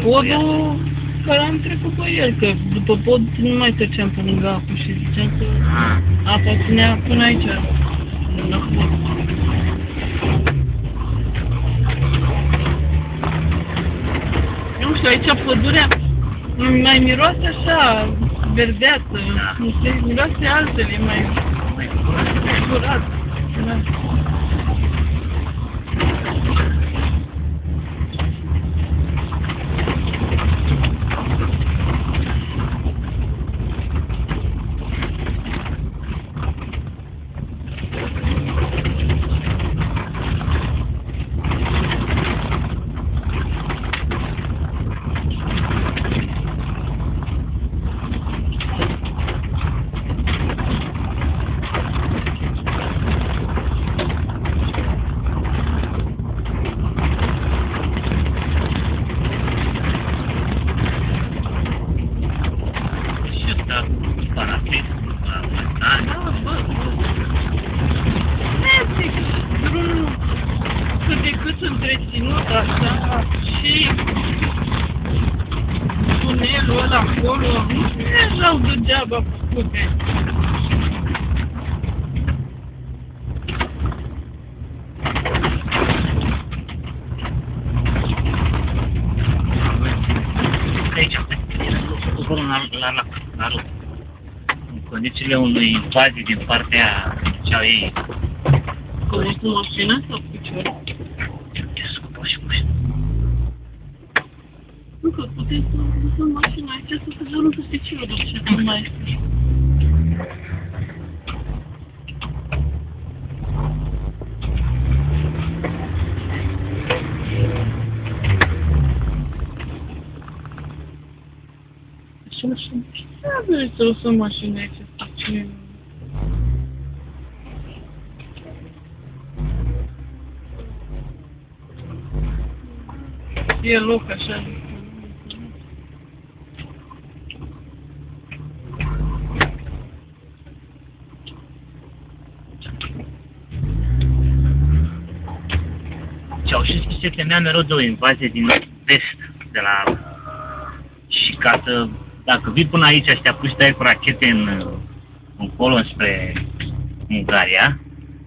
podul care am trecut pe el, că după pod nu mai treceam pe lângă apă și ziceam că apa ținea până aici, la pod. Nu știu, aici pădurea mai miroase așa, verdeață, nu știu, miroase altele, mai curat. Da. Întreținut așa și tunelul ăla acolo, nu erau degeaba făcute. Aici, acolo la loc. În condițiile unui invazie din partea cea ei. Că ești cu mașina sau cu picior? Nu, că puteți să lăsăm mașina aici să se dorm pe piciorul și nu mai este. Așa, ce aveți să lăsăm mașina aici să ce? E loc așa. Ceaușescu se temea mereu de o invazie din vest, de la... Și ca să... Dacă vii până aici și te apuci tăieri cu rachete încolo spre Ungaria,